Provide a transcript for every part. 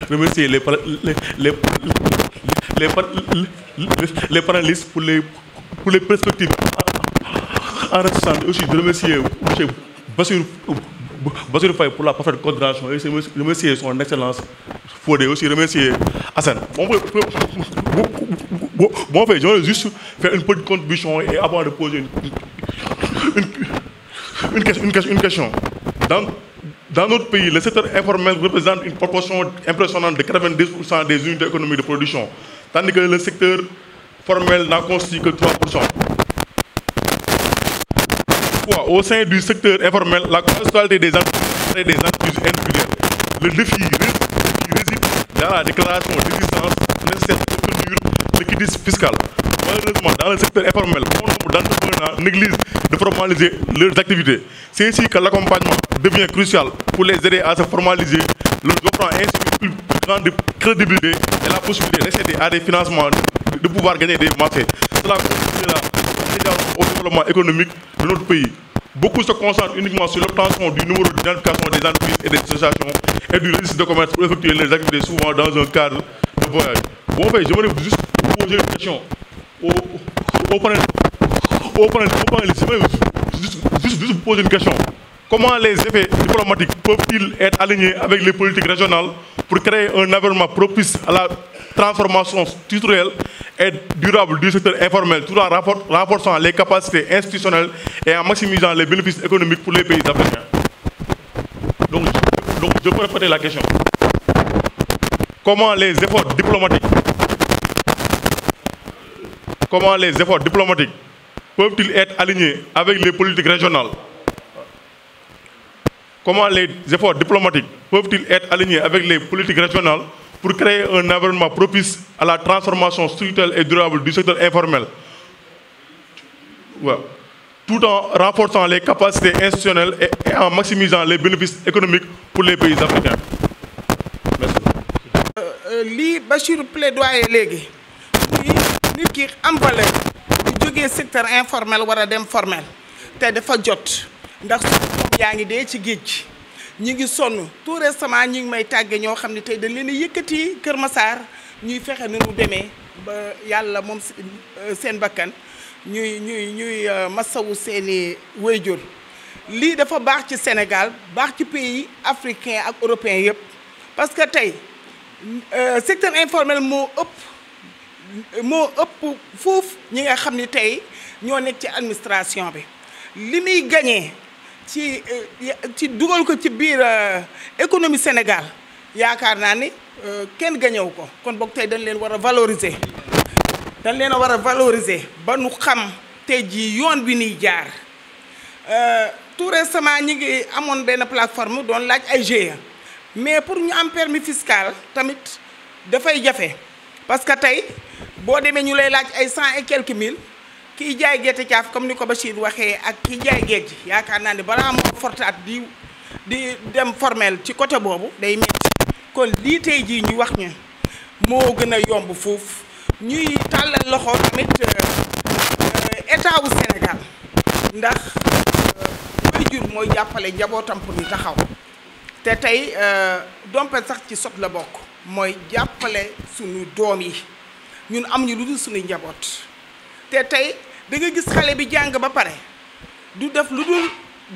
remercier les panélistes pour les perspectives enrichissantes, et aussi de remercier M. Bassirou Faye pour la parfaite coordination, et remercier son excellence Fodé, aussi remercier Hassan. Bon, fait, j'aimerais juste faire une petite contribution et avant de poser une question. Dans notre pays, le secteur informel représente une proportion impressionnante de 90% des unités économiques de production, tandis que le secteur formel n'en constitue que 3%. Au sein du secteur informel, la quasi-totalité des entreprises individuelles, le défi réside dans la déclaration d'existence nécessaire pour obtenir l'équité fiscale. Malheureusement, dans le secteur informel, bon nombre d'entrepreneurs négligent de formaliser leurs activités. C'est ainsi que l'accompagnement devient crucial pour les aider à se formaliser, leur offrant ainsi une plus grande crédibilité et la possibilité d'accéder à des financements, de pouvoir gagner des marchés. Cela contribuera au développement économique de notre pays. Beaucoup se concentrent uniquement sur l'obtention du numéro d'identification des entreprises et des associations et du registre de commerce pour effectuer leurs activités, souvent dans un cadre de voyage. Bon, fait, j'aimerais juste poser une question au panélistes. Juste vous poser une question. Comment les effets diplomatiques peuvent-ils être alignés avec les politiques régionales pour créer un environnement propice à la transformation structurelle et durable du secteur informel, tout en renforçant les capacités institutionnelles et en maximisant les bénéfices économiques pour les pays africains? Donc je peux répéter la question. Comment les efforts diplomatiques peuvent-ils être alignés avec les politiques régionales? Comment les efforts diplomatiques peuvent-ils être alignés avec les politiques régionales pour créer un environnement propice à la transformation structurelle et durable du secteur informel, tout en renforçant les capacités institutionnelles et en maximisant les bénéfices économiques pour les pays africains? Merci. Li Bachir plaidoyer léegi nit ki am valeur di jógee secteur informel war a dem formel te dafa jot ndax suñu yaa ngi dee ci géej ñi ngi sonn tout récemment ñi ngi may tàgge ñoo xam ne tey dañ leen a yëkkati Kër Massar ñuy fexe nu mu demee ba yàlla moom seen bakkan ñuy masawu seeni waajur. Lii dafa baax ci Sénégal baax ci pays africain ak européen yëpp parce que tey secteur informel moo ëpp foofu ñi nga xam ni tey ñoo nekk ci administration bi li muy gagné ci dugal ko ci biir économie Sénégal yaakaar naa ni kenn gañewu ko kon boog tey dañ leen war a valoriser ba nu xam tey jii yoon bi ñuy jaar tout récemment ñi ngi amoon benn plateforme doon laaj ay GIE mais pour ñu am permis fiscal tamit dafay jafe parce que tey boo demee ñu lay laaj ay 100 et quelques mille kiy jaay gerte caaf comme ni ko Bachir waxee ak kiy jaay géej yaakaar naa ne balaa moo fortaat di dem formel ci côté boobu day metti kon lii tey jii ñu wax ñu moo gën a yomb foofu ñuy tàllal loxo tamit état wu Sénégal ndax waajur mooy jàppale njabootam pour ñu taxaw te tey dompet sax ci sot la bokk mooy jàppale suñu doom yi ñun am ñu lu dul suñuy njaboot te tey da nga gis xale bi jàng ba pare du def lu dul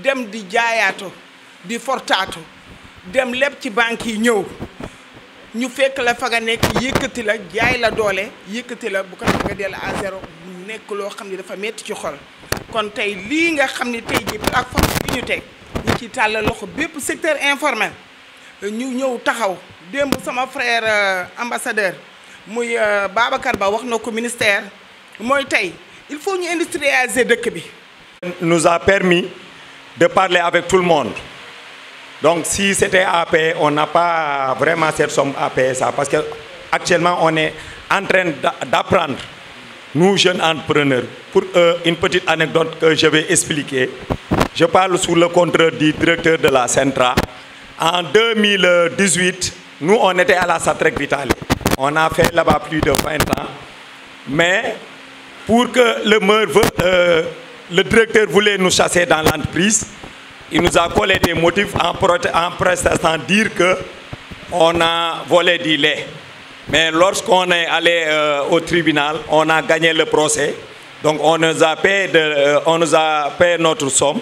dem di jaayaatu di fortaatu dem leb ci banque yi ñëw ñu fekk la fa nga nekk yëkkati la jaay la doole yëkkati la bu ko nga dellu à zéro nekk loo xam ne dafa metti ci xol kon tey lii nga xam ne tey ji plateforme bi ñu teg ñu ci tàllal loxo bépp secteur informel ñu ñëw taxaw démb sama frère ambassadeur muy Babacar Ba wax na ko ministère mooy tey il faut ñu industrialiser dëkk bi. Nous a permis de parler avec tout le monde. Donc si c'était à payer, on n'a pas vraiment cette somme à payer ça parce que actuellement on est en train d'apprendre, nous jeunes entrepreneurs. Pour une petite anecdote que je vais expliquer, je parle sous le contrôle du directeur de la Centra. En 2018, nous on était à la Satrec Vitali. On a fait là-bas plus de 20 ans. Mais pour que le directeur voulait nous chasser dans l'entreprise, il nous a collé des motifs en protestant dire que on a volé du lait. Mais lorsqu'on est allé au tribunal, on a gagné le procès. Donc on nous a payé notre somme.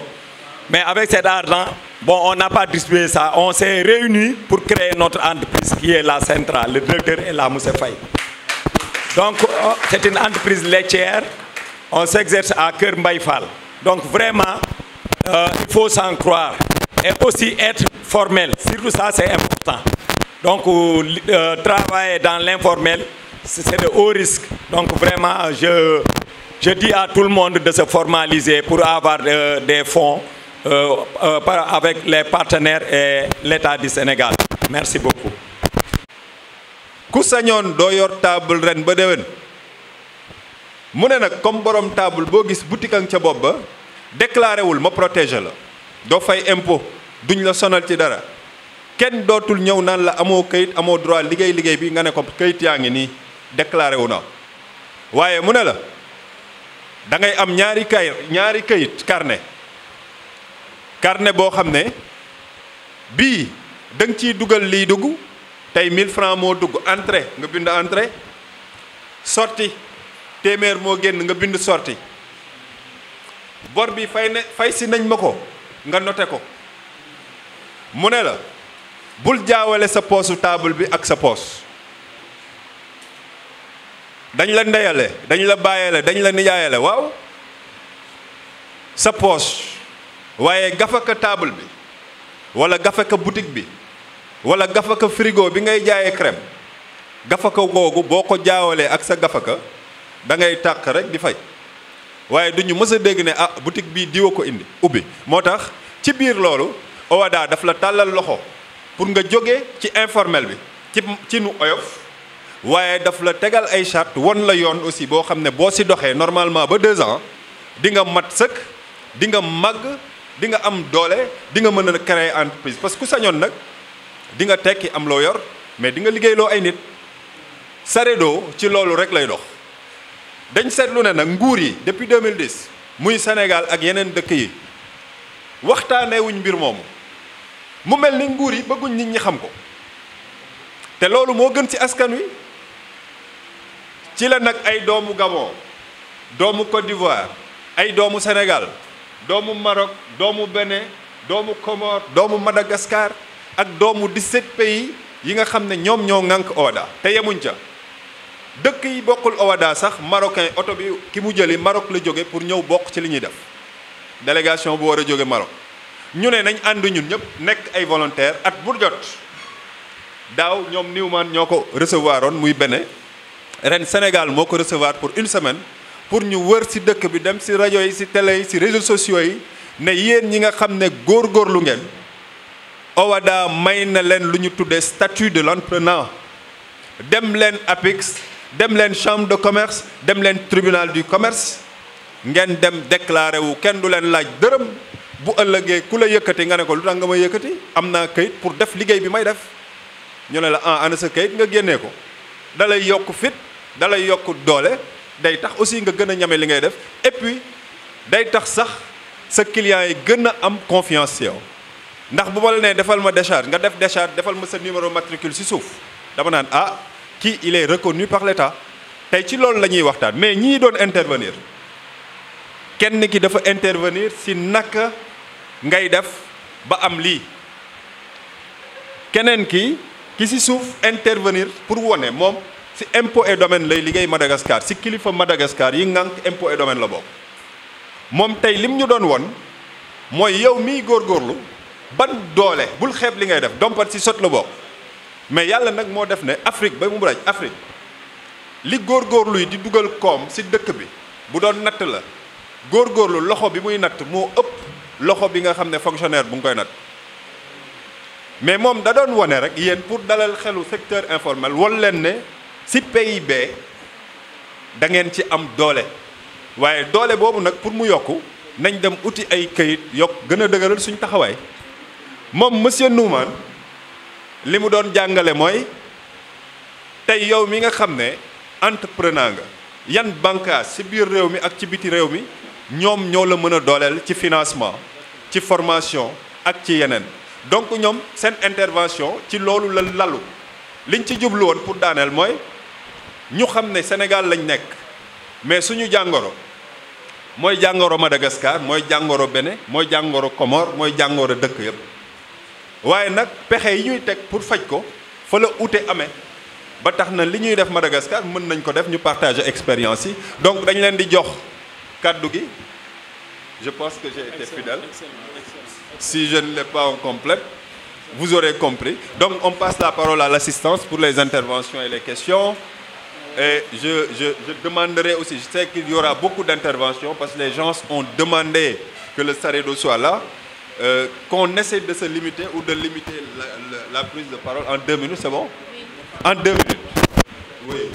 Mais avec cet argent, bon, on n'a pas distribué ça. On s'est réunis pour créer notre entreprise qui est la centrale. Le directeur est là, Moussa Faye. Donc c'est une entreprise laitière. On s'exerce à Keur Mbaye Fall. Donc vraiment, il faut s'en croire. Et aussi être formel. Surtout ça, c'est important. Donc travailler dans l'informel, c'est de haut risque. Donc vraiment, je dis à tout le monde de se formaliser pour avoir des fonds avec les partenaires et l'État du Sénégal. Merci beaucoup. ku sañoon doo yor table ren ba déwén mu ne nag comme borom table boo gis boutique ang ca bopp ba déclaré wul ma protéger la doo fay impôt duñ la sonal ci dara kenn dootul ñëw naan la amoo kayit amoo droit liggéey bi nga ne ko kayit yaa ngi nii déclaré wu na waaye mu ne la da ngay am ñaari kayit carnet boo xam ne bii da nga ciy dugal liy dugg tey 1000 francs moo dugg entrée nga bind entrée sortie téeméer moo génn nga bind sortie bor bi fay si nañ ma ko nga noté ko mu ne la bul jaawale sa poosu table bi ak sa poos dañ la ndeyale dañ la bàyyale dañ la nijaayale waaw sa poos waaye gafaka table bi wala gafaka boutique bi wala gafaka frigo bi ngay jaayee crème gafaka googu boo ko jaawalee ak sa gafaka da ngay tàq rek di fay waaye duñu mës a dégg ne ah boutique bii diwa ko indi ubbi moo tax ci biir loolu OHADA daf la tàllal loxo pour nga jóge ci informel bi ci nu oyof waaye daf la tegal ay charte won la yoon aussi boo xam ne boo si doxee normalement ba 2 ans di nga mat sëkk di nga màgg di nga am doole di nga mën a créer entreprise parce que ku sañoon nag di nga tekki am loo yor mais di nga liggéeyloo ay nit Saredo ci loolu rek lay dox dañ seetlu ne nag nguur yi depuis 2010 muy Sénégal ak yeneen dëkk yi waxtaanee wuñ mbir moomu mu mel ni nguur yi bëgguñ nit ñi xam ko te loolu moo gën ci askan wi ci la nag ay doomu Gabon doomu Côte d'Ivoire ay doomu Sénégal doomu Maroc doomu Bénin doomu Comore doomu Madagascar ak doomu 17 pays yi nga xam ne ñoom ñoo ŋànk OHADA te yemuñ ca dëkk yi bokkul OHADA sax marocain oto bi ki mu jëli Maroc la jóge pour ñëw bokk ci li ñuy def délégation bu war a jóge Maroc ñu ne nañ ànd ñun ñëpp nekk ay volontaire at bu jot daaw ñoom Newman ñoo ko recevoir oon muy Bénin ren Sénégal moo ko recevoir pour une semaine pour ñu wër ci dëkk bi dem ci rajo yi ci télé yi ci réseaux sociaux yi ne yéen ñi nga xam ne góorgóorlu ngeen OHADA may na leen lu ñu tuddee statut de l'entrepreneur dem leen APIX dem leen chambre de commerce dem leen tribunal du commerce ngeen dem déclaré wu kenn du leen laaj dërëm bu ëllëgee ku la yëkkati nga ne ko lu tax nga ma yëkkati am naa kayit pour def liggéey bi may def ñu ne la ana sa kayit nga génnee ko dalay yokk fit dalay yokk doole day tax aussi nga gën a ñame li ngay def et puis day tax sax sa client yi gën a am confiance ci yow ndax bu ma la nee defal ma décharge nga def décharge defal ma sa numéro matricule ci suuf dama naan ah kii il est reconnu par l'État tey ci loolu la ñuy waxtaan mais ñii doon intervenir kenn ki dafa intervenir ci naka ngay def ba am lii keneen ki ci suuf intervenir pour wone moom ci impôt et domaine lay liggéey Madagascar ci kilifa Madagascar yi ngànk impôt et domaine la bokk moom tey lim ñu doon won mooy yow miy góorgóorlu ban doole bul xeeb li ngay def dompat ci sot la bokk mais yàlla nag moo def ne Afrique ba mu raj Afrique li góorgóorlu yi di dugal koom ci dëkk bi bu doon natt la góorgóorlu loxo bi muy natt moo ëpp loxo bi nga xam ne fonctionnaire bu nga koy natt mais moom da doon wone rek yéen pour dalal xelu secteur informel won leen ne ci PIB da ngeen ci am doole waaye doole boobu nag pour mu yokku nañ dem uti ay këyit yokk gën a dëgëral suñ taxawaay moom monsieur Newman li mu doon jàngale mooy tey yow mi nga xam ne entrepreneur nga yan bànqaas ci biir réew mi ak ci biti réew mi ñoom ñoo la mën a dooleel ci financement ci formation ak ci yeneen donc ñoom seen intervention ci loolu la lalu liñ ci jublu woon pour daaneel mooy ñu xam ne Sénégal lañ nekk mais suñu jàngoro mooy jàngoro Madagascar mooy jàngoro Bénin mooy jàngoro Comore mooy jàngoro dëkk yëpp waaye nag pexe yi ñuy teg pour faj ko fa la ute amee ba tax na li ñuy def Madagascar mën nañ ko def ñu partager expérience yi donc dañ leen di jox kàddu gi je pense que j'ai été fidèle si je ne l'ai pas en complète vous aurez compris donc on passe la parole à l'assistance pour les interventions et les questions et je demanderai aussi je sais qu'il y aura beaucoup d'interventions parce que les gens ont demandé que le SAREDO soit là qu'on essaie de se limiter ou de limiter la prise de parole en 2 minutes c'est bon? En 2 minutes. Oui.